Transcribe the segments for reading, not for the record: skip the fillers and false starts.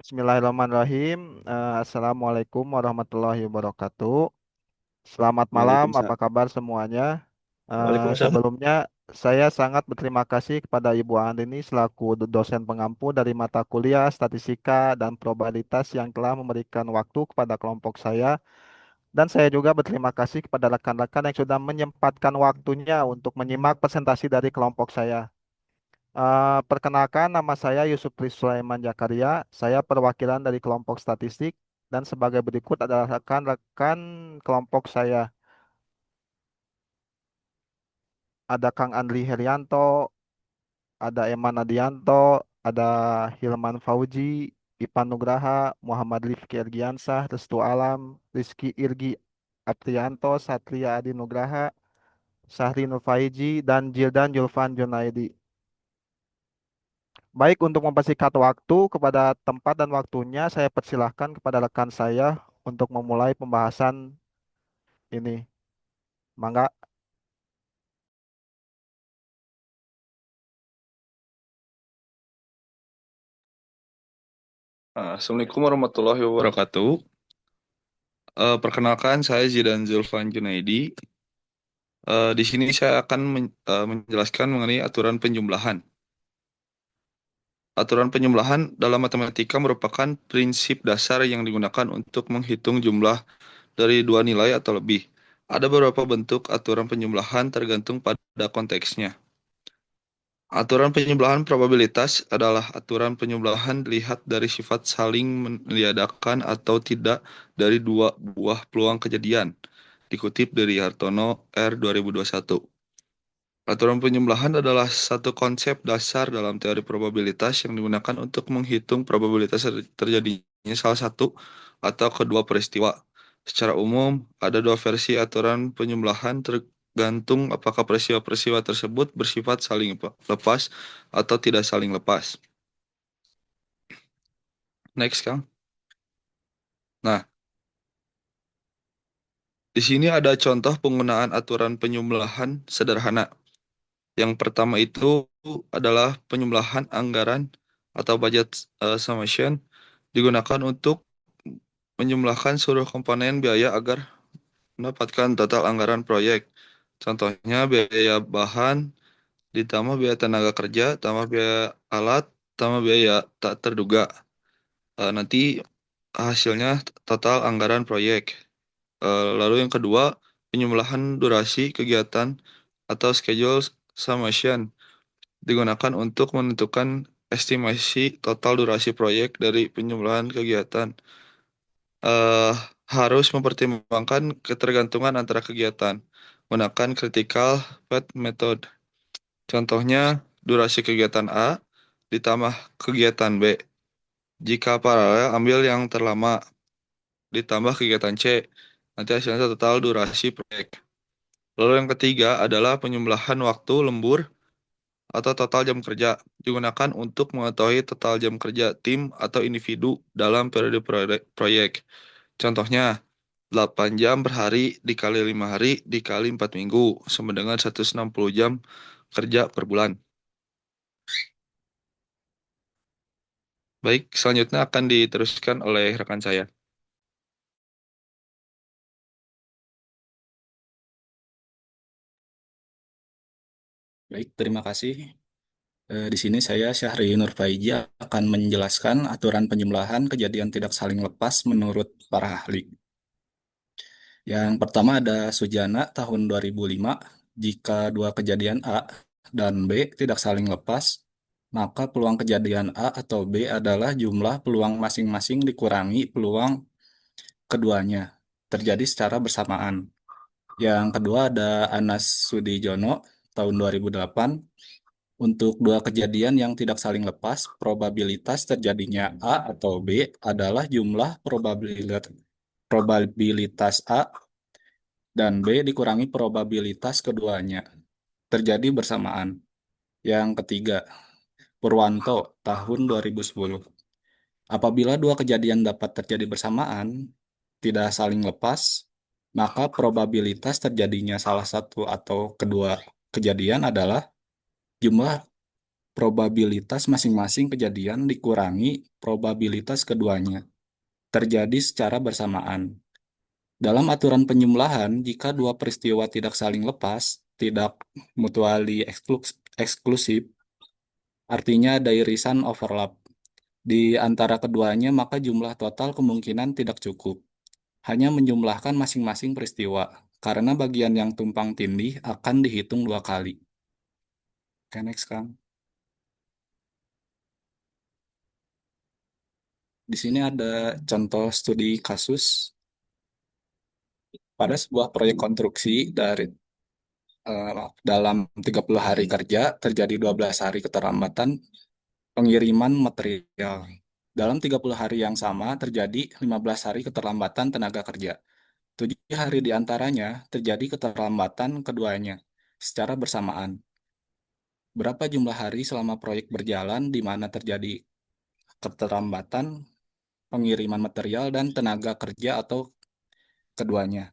Bismillahirrahmanirrahim. Assalamualaikum warahmatullahi wabarakatuh. Selamat malam, apa Waalaikumsalam. kabar semuanya? Waalaikumsalam. Sebelumnya, saya sangat berterima kasih kepada Ibu Andini selaku dosen pengampu dari mata kuliah Statistika dan Probabilitas yang telah memberikan waktu kepada kelompok saya. Dan saya juga berterima kasih kepada rekan-rekan yang sudah menyempatkan waktunya untuk menyimak presentasi dari kelompok saya. Perkenalkan, nama saya Yusuf Tri Sulaiman Jakaria. Saya perwakilan dari kelompok statistik dan sebagai berikut adalah rekan-rekan kelompok saya. Ada Kang Andri Herianto, ada Eman Nadianto, ada Hilman Fauji, Ipan Nugraha, Muhammad Rifki Ergiansah, Restu Alam, Rizky Irgi Aprianto, Satria Adi Nugraha, Syahri Nufaiji, dan Jildan Julfan Junaidi. Baik, untuk mempersingkat waktu kepada tempat dan waktunya, saya persilahkan kepada rekan saya untuk memulai pembahasan ini. Mangga. Assalamualaikum warahmatullahi wabarakatuh. Perkenalkan, saya Zidan Zulfan Junaidi. Di sini saya akan menjelaskan mengenai aturan penjumlahan. Aturan penjumlahan dalam matematika merupakan prinsip dasar yang digunakan untuk menghitung jumlah dari dua nilai atau lebih. Ada beberapa bentuk aturan penjumlahan tergantung pada konteksnya. Aturan penjumlahan probabilitas adalah aturan penjumlahan dilihat dari sifat saling meniadakan atau tidak dari dua buah peluang kejadian. Dikutip dari Hartono R 2021. Aturan penjumlahan adalah satu konsep dasar dalam teori probabilitas yang digunakan untuk menghitung probabilitas terjadinya salah satu atau kedua peristiwa. Secara umum, ada dua versi aturan penjumlahan tergantung apakah peristiwa-peristiwa tersebut bersifat saling lepas atau tidak saling lepas. Next, Kang. Nah, di sini ada contoh penggunaan aturan penjumlahan sederhana. Yang pertama itu adalah penyembelahan anggaran atau budget summation digunakan untuk menjumlahkan seluruh komponen biaya agar mendapatkan total anggaran proyek. Contohnya biaya bahan ditambah biaya tenaga kerja, tambah biaya alat, tambah biaya tak terduga. Nanti hasilnya total anggaran proyek. Lalu yang kedua, penyembelahan durasi kegiatan atau schedule summation digunakan untuk menentukan estimasi total durasi proyek dari penjumlahan kegiatan. Eh, Harus mempertimbangkan ketergantungan antara kegiatan. Gunakan critical path method. Contohnya, durasi kegiatan A ditambah kegiatan B. Jika paralel, ambil yang terlama ditambah kegiatan C. Nanti hasilnya total durasi proyek. Lalu yang ketiga adalah penyembelahan waktu lembur atau total jam kerja digunakan untuk mengetahui total jam kerja tim atau individu dalam periode proyek. Contohnya, 8 jam per hari dikali 5 hari dikali 4 minggu sama dengan 160 jam kerja per bulan. Baik, selanjutnya akan diteruskan oleh rekan saya. Baik, terima kasih. Di sini saya Syahri Nurfaiji akan menjelaskan aturan penjumlahan kejadian tidak saling lepas menurut para ahli. Yang pertama ada Sujana tahun 2005. Jika dua kejadian A dan B tidak saling lepas, maka peluang kejadian A atau B adalah jumlah peluang masing-masing dikurangi peluang keduanya terjadi secara bersamaan. Yang kedua ada Anas Sudijono tahun 2008. Untuk dua kejadian yang tidak saling lepas, probabilitas terjadinya A atau B adalah jumlah probabilitas A dan B dikurangi probabilitas keduanya terjadi bersamaan. Yang ketiga, Purwanto tahun 2010. Apabila dua kejadian dapat terjadi bersamaan, tidak saling lepas, maka probabilitas terjadinya salah satu atau kedua kejadian adalah jumlah probabilitas masing-masing kejadian dikurangi probabilitas keduanya terjadi secara bersamaan. Dalam aturan penjumlahan, jika dua peristiwa tidak saling lepas, tidak mutually eksklusif, artinya ada irisan overlap di antara keduanya, maka jumlah total kemungkinan tidak cukup. Hanya menjumlahkan masing-masing peristiwa, karena bagian yang tumpang tindih akan dihitung dua kali. Oke, next, Kang. Di sini ada contoh studi kasus pada sebuah proyek konstruksi dalam 30 hari kerja terjadi 12 hari keterlambatan pengiriman material. Dalam 30 hari yang sama terjadi 15 hari keterlambatan tenaga kerja. 7 hari di antaranya terjadi keterlambatan keduanya secara bersamaan. Berapa jumlah hari selama proyek berjalan di mana terjadi keterlambatan pengiriman material dan tenaga kerja atau keduanya?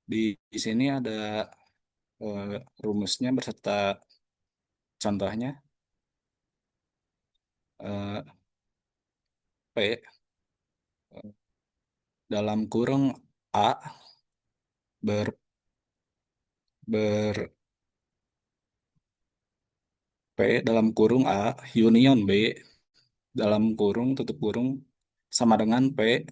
Di sini ada rumusnya beserta contohnya. Eh, P dalam kurung A ber, ber P dalam kurung A union B dalam kurung tutup kurung sama dengan P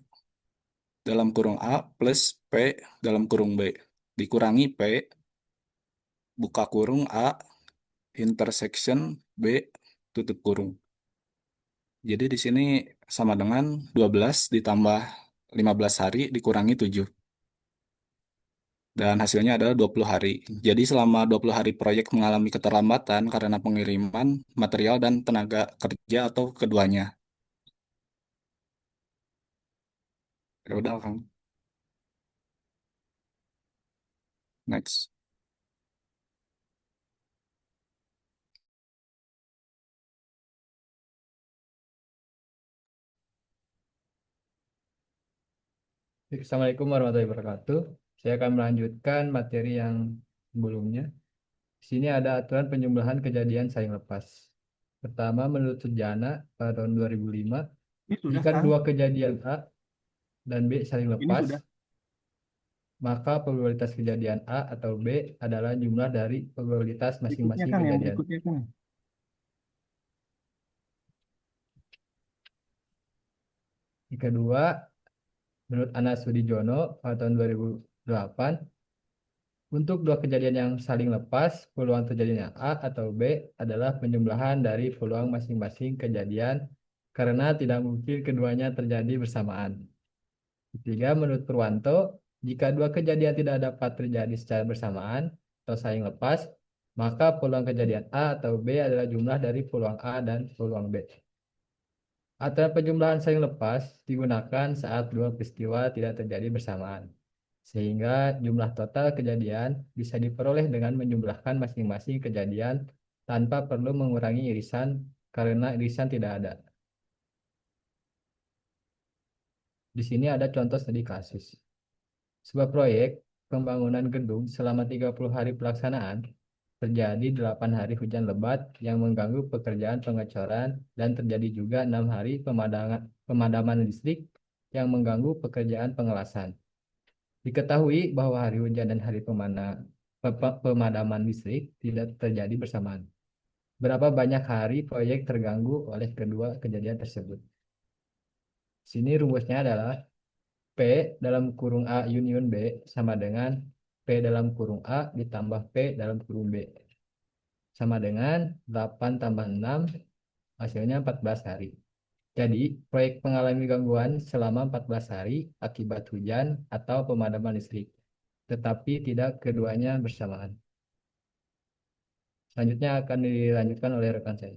dalam kurung A plus P dalam kurung B dikurangi P buka kurung A intersection B tutup kurung. Jadi di sini sama dengan 12 ditambah 15 hari dikurangi 7. Dan hasilnya adalah 20 hari. Jadi selama 20 hari proyek mengalami keterlambatan karena pengiriman material dan tenaga kerja atau keduanya. Ya udah, Kang. Next. Assalamualaikum warahmatullahi wabarakatuh. Saya akan melanjutkan materi yang sebelumnya. Di sini ada aturan penjumlahan kejadian saling lepas. Pertama, menurut Sujana pada tahun 2005, jika dua kejadian A dan B saling lepas, maka probabilitas kejadian A atau B adalah jumlah dari probabilitas masing-masing kejadian. Yang kedua, menurut Anas Sudijono pada tahun 2008, untuk dua kejadian yang saling lepas, peluang terjadinya A atau B adalah penjumlahan dari peluang masing-masing kejadian karena tidak mungkin keduanya terjadi bersamaan. Ketiga, menurut Purwanto, jika dua kejadian tidak dapat terjadi secara bersamaan atau saling lepas, maka peluang kejadian A atau B adalah jumlah dari peluang A dan peluang B. Aturan penjumlahan saling lepas digunakan saat dua peristiwa tidak terjadi bersamaan, sehingga jumlah total kejadian bisa diperoleh dengan menjumlahkan masing-masing kejadian tanpa perlu mengurangi irisan karena irisan tidak ada. Di sini ada contoh studi kasus. Sebuah proyek pembangunan gedung selama 30 hari pelaksanaan terjadi 8 hari hujan lebat yang mengganggu pekerjaan pengecoran dan terjadi juga 6 hari pemadaman listrik yang mengganggu pekerjaan pengelasan. Diketahui bahwa hari hujan dan hari pemadaman listrik tidak terjadi bersamaan. Berapa banyak hari proyek terganggu oleh kedua kejadian tersebut? Sini rumusnya adalah P dalam kurung A union B sama dengan P dalam kurung A ditambah P dalam kurung B. Sama dengan 8 tambah 6, hasilnya 14 hari. Jadi, proyek mengalami gangguan selama 14 hari akibat hujan atau pemadaman listrik, tetapi tidak keduanya bersamaan. Selanjutnya akan dilanjutkan oleh rekan saya.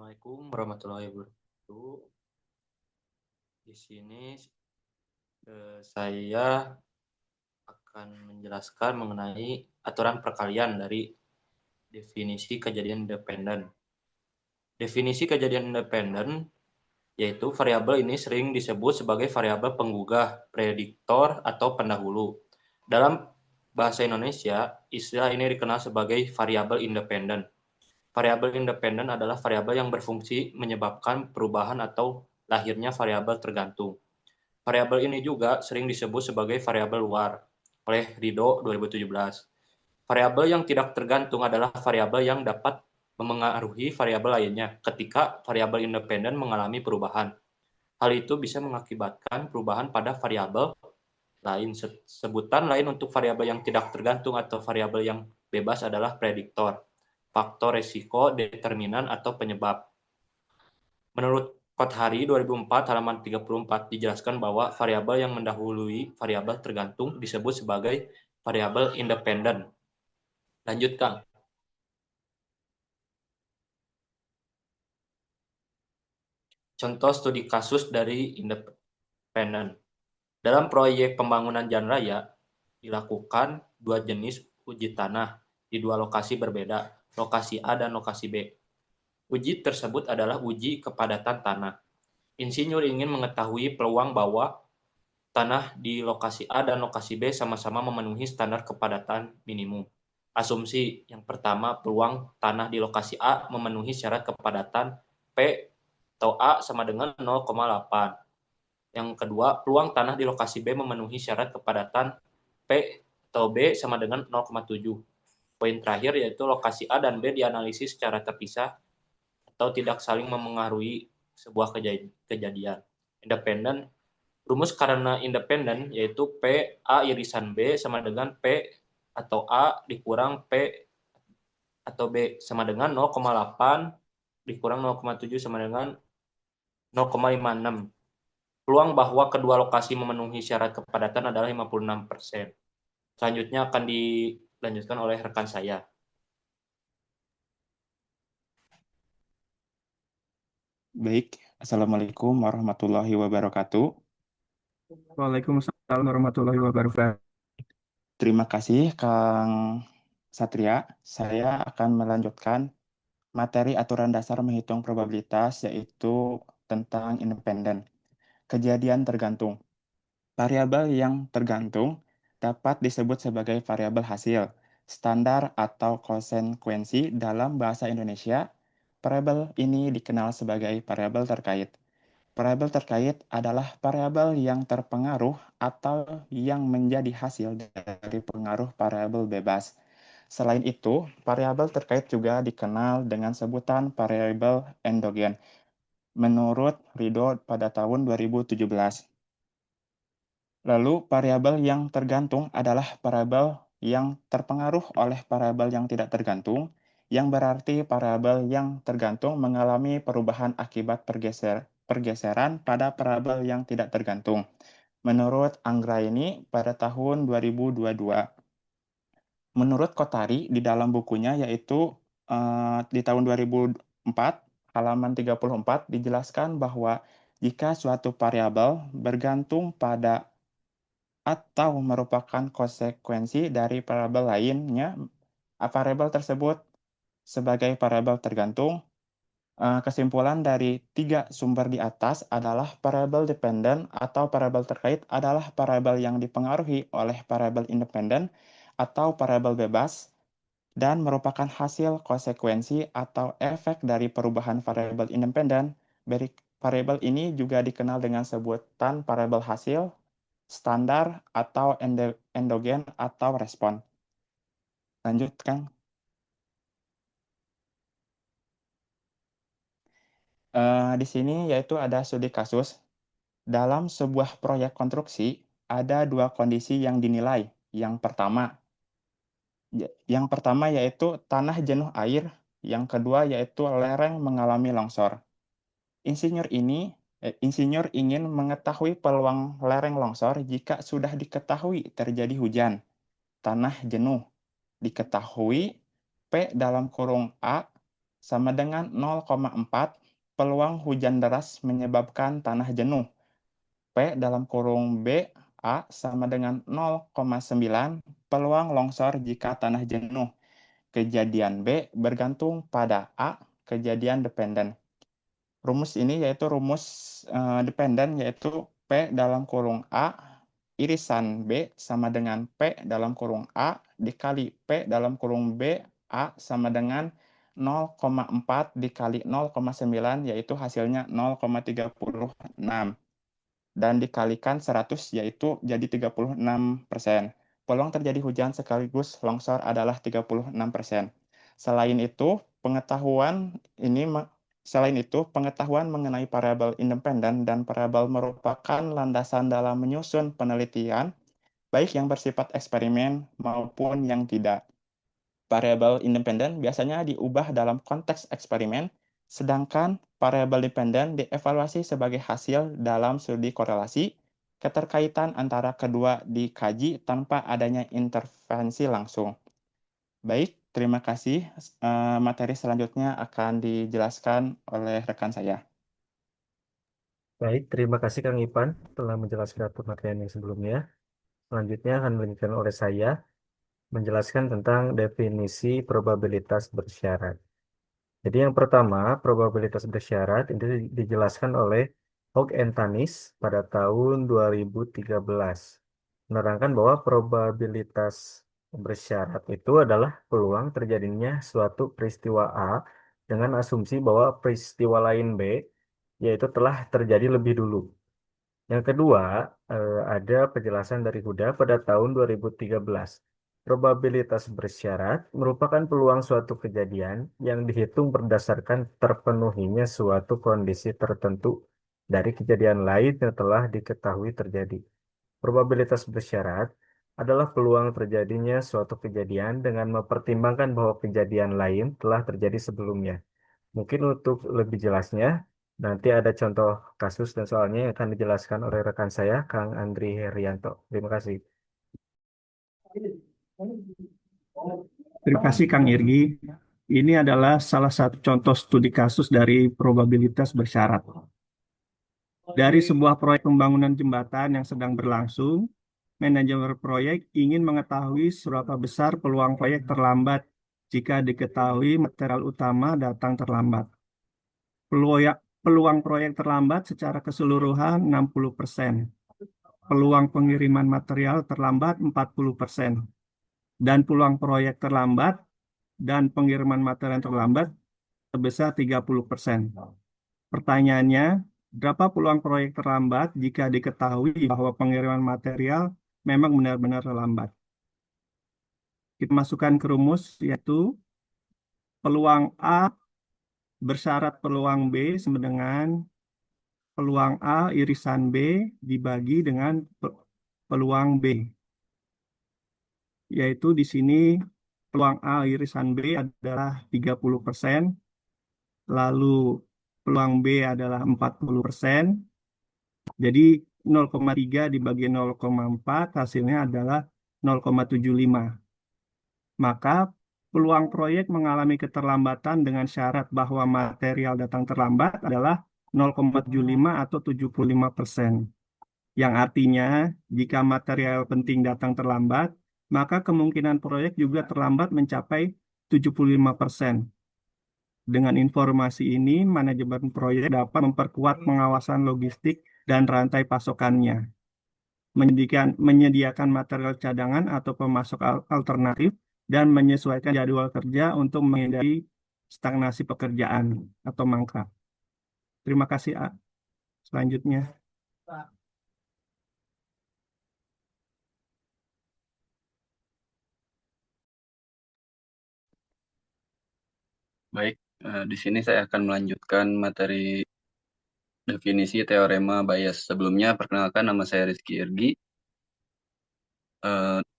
Assalamualaikum warahmatullahi wabarakatuh. Di sini saya akan menjelaskan mengenai aturan perkalian dari definisi kejadian independen. Definisi kejadian independen yaitu variabel ini sering disebut sebagai variabel penggugah, prediktor, atau pendahulu. Dalam bahasa Indonesia, istilah ini dikenal sebagai variabel independen. Variabel independen adalah variabel yang berfungsi menyebabkan perubahan atau lahirnya variabel tergantung. Variabel ini juga sering disebut sebagai variabel luar oleh Rido 2017. Variabel yang tidak tergantung adalah variabel yang dapat memengaruhi variabel lainnya ketika variabel independen mengalami perubahan. Hal itu bisa mengakibatkan perubahan pada variabel lain. Sebutan lain untuk variabel yang tidak tergantung atau variabel yang bebas adalah prediktor, faktor resiko, determinan, atau penyebab. Menurut Kothari 2004 halaman 34 dijelaskan bahwa variabel yang mendahului variabel tergantung disebut sebagai variabel independen. Lanjut, Kang. Contoh studi kasus dari independen. Dalam proyek pembangunan jalan raya, dilakukan 2 jenis uji tanah di 2 lokasi berbeda, lokasi A dan lokasi B. Uji tersebut adalah uji kepadatan tanah. Insinyur ingin mengetahui peluang bahwa tanah di lokasi A dan lokasi B sama-sama memenuhi standar kepadatan minimum. Asumsi yang pertama, peluang tanah di lokasi A memenuhi syarat kepadatan P atau A sama dengan 0,8. Yang kedua, peluang tanah di lokasi B memenuhi syarat kepadatan P atau B sama dengan 0,7. Poin terakhir yaitu lokasi A dan B dianalisis secara terpisah atau tidak saling memengaruhi sebuah kejadian. Independen. Rumus karena independen yaitu P A irisan B sama dengan P atau A dikurang P atau B sama dengan 0,8 dikurang 0,7 sama dengan 0,56. Peluang bahwa kedua lokasi memenuhi syarat kepadatan adalah 56%. Selanjutnya akan dilanjutkan oleh rekan saya. Baik, Assalamualaikum warahmatullahi wabarakatuh. Waalaikumsalam warahmatullahi wabarakatuh. Terima kasih Kang Satria. Saya akan melanjutkan materi aturan dasar menghitung probabilitas, yaitu tentang independen. Kejadian tergantung. Variabel yang tergantung dapat disebut sebagai variabel hasil, standar atau konsekuensi dalam bahasa Indonesia. Variabel ini dikenal sebagai variabel terkait. Variabel terkait adalah variabel yang terpengaruh atau yang menjadi hasil dari pengaruh variabel bebas. Selain itu, variabel terkait juga dikenal dengan sebutan variabel endogen, menurut Rido pada tahun 2017. Lalu, variabel yang tergantung adalah variabel yang terpengaruh oleh variabel yang tidak tergantung, yang berarti variabel yang tergantung mengalami perubahan akibat pergeseran pada variabel yang tidak tergantung. Menurut Anggraini pada tahun 2022. Menurut Kotari di dalam bukunya yaitu di tahun 2004 halaman 34 dijelaskan bahwa jika suatu variabel bergantung pada atau merupakan konsekuensi dari variabel lainnya, variabel tersebut sebagai variabel tergantung. Kesimpulan dari 3 sumber di atas adalah variabel dependen atau variabel terkait adalah variabel yang dipengaruhi oleh variabel independen atau variabel bebas dan merupakan hasil konsekuensi atau efek dari perubahan variabel independen. Variabel ini juga dikenal dengan sebutan variabel hasil, standar, atau endogen atau respon. Lanjut, Kang. Di sini yaitu ada studi kasus. Dalam sebuah proyek konstruksi, ada 2 kondisi yang dinilai. Yang pertama yaitu tanah jenuh air, yang kedua yaitu lereng mengalami longsor. Insinyur ingin mengetahui peluang lereng longsor jika sudah diketahui terjadi hujan. Tanah jenuh diketahui P dalam kurung A sama dengan 0,4 peluang hujan deras menyebabkan tanah jenuh. P dalam kurung B A sama dengan 0,9 peluang longsor jika tanah jenuh. Kejadian B bergantung pada A, kejadian dependen. Rumus ini yaitu rumus dependen, yaitu P dalam kurung A irisan B sama dengan P dalam kurung A dikali P dalam kurung B A sama dengan 0,4 dikali 0,9, yaitu hasilnya 0,36. Dan dikalikan 100, yaitu jadi 36%. Peluang terjadi hujan sekaligus longsor adalah 36%. Selain itu, pengetahuan mengenai variabel independen dan variabel merupakan landasan dalam menyusun penelitian, baik yang bersifat eksperimen maupun yang tidak. Variabel independen biasanya diubah dalam konteks eksperimen, sedangkan variabel dependen dievaluasi sebagai hasil dalam studi korelasi. Keterkaitan antara kedua dikaji tanpa adanya intervensi langsung. Baik, terima kasih. Materi selanjutnya akan dijelaskan oleh rekan saya. Baik, terima kasih Kang Ipan telah menjelaskan pemakaian yang sebelumnya. Selanjutnya akan dilanjutkan oleh saya menjelaskan tentang definisi probabilitas bersyarat. Jadi yang pertama, probabilitas bersyarat itu dijelaskan oleh Hogg and Tanis pada tahun 2013. Menerangkan bahwa probabilitas bersyarat itu adalah peluang terjadinya suatu peristiwa A dengan asumsi bahwa peristiwa lain B, yaitu telah terjadi lebih dulu. Yang kedua, ada penjelasan dari Huda pada tahun 2013. Probabilitas bersyarat merupakan peluang suatu kejadian yang dihitung berdasarkan terpenuhinya suatu kondisi tertentu dari kejadian lain yang telah diketahui terjadi. Probabilitas bersyarat adalah peluang terjadinya suatu kejadian dengan mempertimbangkan bahwa kejadian lain telah terjadi sebelumnya. Mungkin untuk lebih jelasnya, nanti ada contoh kasus dan soalnya yang akan dijelaskan oleh rekan saya, Kang Andri Herianto. Terima kasih. Terima kasih Kang Irgi. Ini adalah salah satu contoh studi kasus dari probabilitas bersyarat. Dari sebuah proyek pembangunan jembatan yang sedang berlangsung, manajer proyek ingin mengetahui seberapa besar peluang proyek terlambat jika diketahui material utama datang terlambat. Peluang proyek terlambat secara keseluruhan 60%. Peluang pengiriman material terlambat 40%. Dan peluang proyek terlambat dan pengiriman material terlambat sebesar 30%. Pertanyaannya, berapa peluang proyek terlambat jika diketahui bahwa pengiriman material memang benar-benar terlambat? Kita masukkan ke rumus, yaitu peluang A bersyarat peluang B sama dengan peluang A irisan B dibagi dengan peluang B. Yaitu di sini peluang A irisan B adalah 30%, lalu peluang B adalah 40%. Jadi 0,3 dibagi 0,4 hasilnya adalah 0,75. Maka peluang proyek mengalami keterlambatan dengan syarat bahwa material datang terlambat adalah 0,75 atau 75%. Yang artinya jika material penting datang terlambat, maka kemungkinan proyek juga terlambat mencapai 75%. Dengan informasi ini, manajemen proyek dapat memperkuat pengawasan logistik dan rantai pasokannya, menyediakan material cadangan atau pemasok alternatif, dan menyesuaikan jadwal kerja untuk menghindari stagnasi pekerjaan atau mangkrak. Terima kasih, A. Selanjutnya. Baik, di sini saya akan melanjutkan materi definisi teorema Bayes. Sebelumnya, perkenalkan nama saya Rizky Irgi.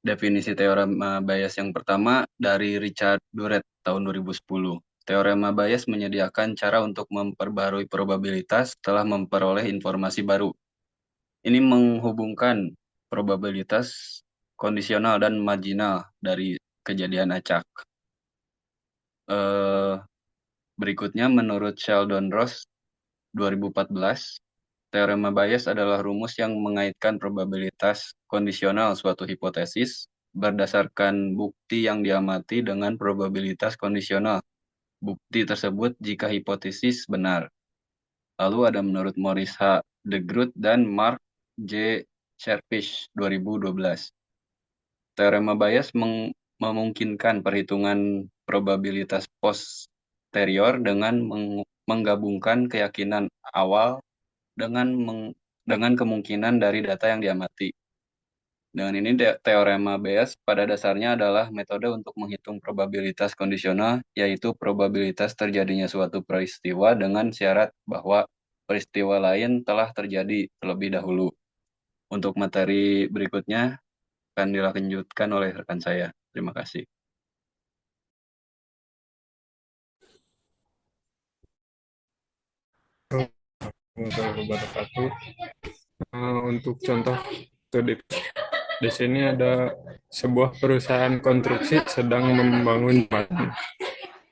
Definisi teorema Bayes yang pertama dari Richard Duret tahun 2010. Teorema Bayes menyediakan cara untuk memperbarui probabilitas setelah memperoleh informasi baru. Ini menghubungkan probabilitas kondisional dan marginal dari kejadian acak. Berikutnya, menurut Sheldon Ross 2014, teorema Bayes adalah rumus yang mengaitkan probabilitas kondisional suatu hipotesis berdasarkan bukti yang diamati dengan probabilitas kondisional bukti tersebut jika hipotesis benar. Lalu ada menurut Maurice H. de Groot dan Mark J. Sherfish 2012. Teorema Bayes memungkinkan perhitungan probabilitas posterior dengan menggabungkan keyakinan awal dengan kemungkinan dari data yang diamati. Dengan ini, teorema Bayes pada dasarnya adalah metode untuk menghitung probabilitas kondisional, yaitu probabilitas terjadinya suatu peristiwa dengan syarat bahwa peristiwa lain telah terjadi terlebih dahulu. Untuk materi berikutnya akan dilanjutkan oleh rekan saya. Terima kasih. Warahmatullahi wabarakatuh. Untuk contoh studi di sini ada sebuah perusahaan konstruksi sedang membangun jembatan.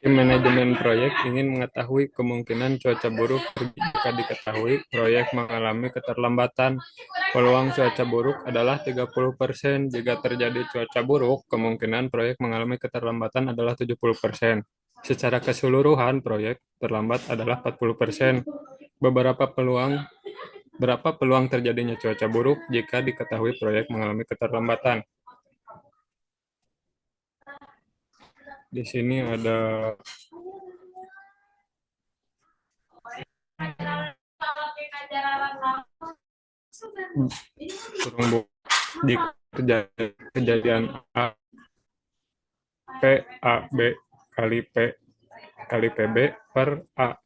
Tim manajemen proyek ingin mengetahui kemungkinan cuaca buruk. Jika diketahui proyek mengalami keterlambatan, peluang cuaca buruk adalah 30%. Jika terjadi cuaca buruk, kemungkinan proyek mengalami keterlambatan adalah 70%. Secara keseluruhan, proyek terlambat adalah 40%. Berapa peluang terjadinya cuaca buruk jika diketahui proyek mengalami keterlambatan? Di sini ada jika terjadi kejadian A, P, A, B kali P kali PB per A.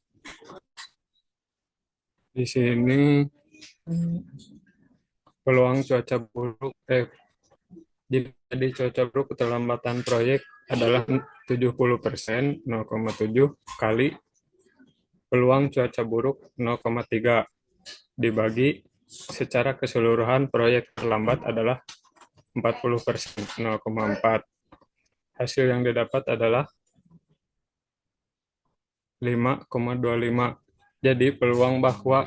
Di sini peluang cuaca buruk jika terjadi cuaca buruk keterlambatan proyek adalah 70%, 0,7 kali peluang cuaca buruk 0,3 dibagi secara keseluruhan proyek terlambat adalah 40%, 0,4. Hasil yang didapat adalah 5,25. Jadi peluang bahwa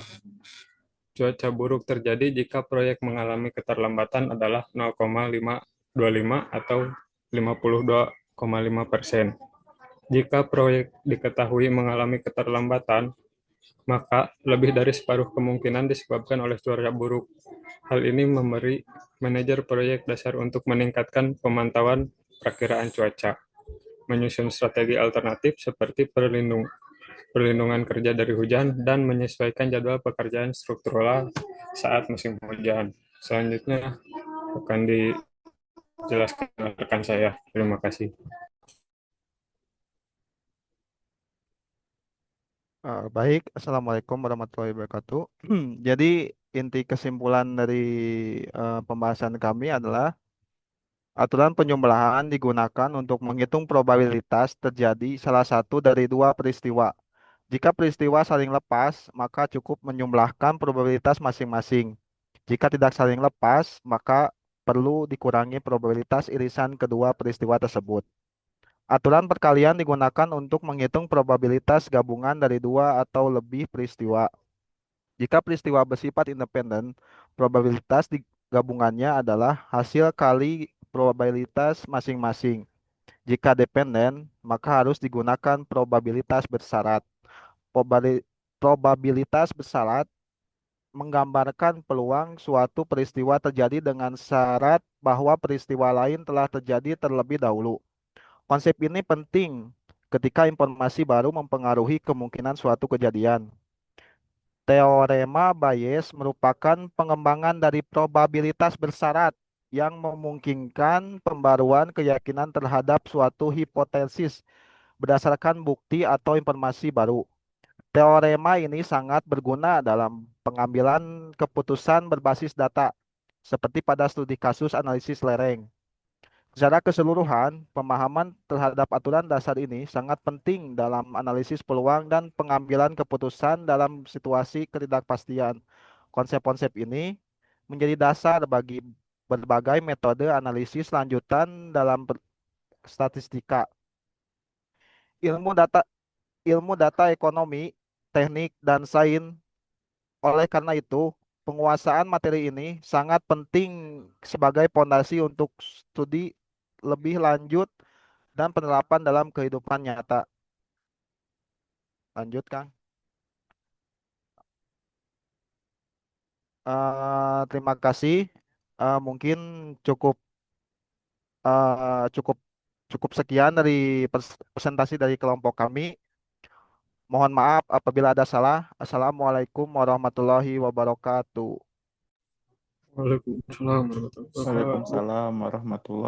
cuaca buruk terjadi jika proyek mengalami keterlambatan adalah 0,525 atau 52,5%. Jika proyek diketahui mengalami keterlambatan, maka lebih dari separuh kemungkinan disebabkan oleh cuaca buruk. Hal ini memberi manajer proyek dasar untuk meningkatkan pemantauan perakiraan cuaca, menyusun strategi alternatif seperti perlindungan kerja dari hujan, dan menyesuaikan jadwal pekerjaan struktural saat musim hujan. Selanjutnya akan dijelaskan oleh rekan saya. Terima kasih. Baik, Assalamualaikum warahmatullahi wabarakatuh. Jadi inti kesimpulan dari pembahasan kami adalah aturan penjumlahan digunakan untuk menghitung probabilitas terjadi salah satu dari dua peristiwa. Jika peristiwa saling lepas, maka cukup menjumlahkan probabilitas masing-masing. Jika tidak saling lepas, maka perlu dikurangi probabilitas irisan kedua peristiwa tersebut. Aturan perkalian digunakan untuk menghitung probabilitas gabungan dari dua atau lebih peristiwa. Jika peristiwa bersifat independen, probabilitas gabungannya adalah hasil kali probabilitas masing-masing. Jika dependen, maka harus digunakan probabilitas bersyarat. Probabilitas bersyarat menggambarkan peluang suatu peristiwa terjadi dengan syarat bahwa peristiwa lain telah terjadi terlebih dahulu. Konsep ini penting ketika informasi baru mempengaruhi kemungkinan suatu kejadian. Teorema Bayes merupakan pengembangan dari probabilitas bersyarat yang memungkinkan pembaruan keyakinan terhadap suatu hipotesis berdasarkan bukti atau informasi baru. Teorema ini sangat berguna dalam pengambilan keputusan berbasis data, seperti pada studi kasus analisis lereng. Secara keseluruhan, pemahaman terhadap aturan dasar ini sangat penting dalam analisis peluang dan pengambilan keputusan dalam situasi ketidakpastian. Konsep-konsep ini menjadi dasar bagi berbagai metode analisis lanjutan dalam statistika. Ilmu data ekonomi, teknik, dan sains. Oleh karena itu, penguasaan materi ini sangat penting sebagai fondasi untuk studi lebih lanjut dan penerapan dalam kehidupan nyata. Lanjut, Kang. Terima kasih. Mungkin cukup cukup cukup sekian dari presentasi dari kelompok kami. Mohon maaf apabila ada salah. Assalamualaikum warahmatullahi wabarakatuh. Waalaikumsalam warahmatullahi wabarakatuh. Waalaikumsalam warahmatullahi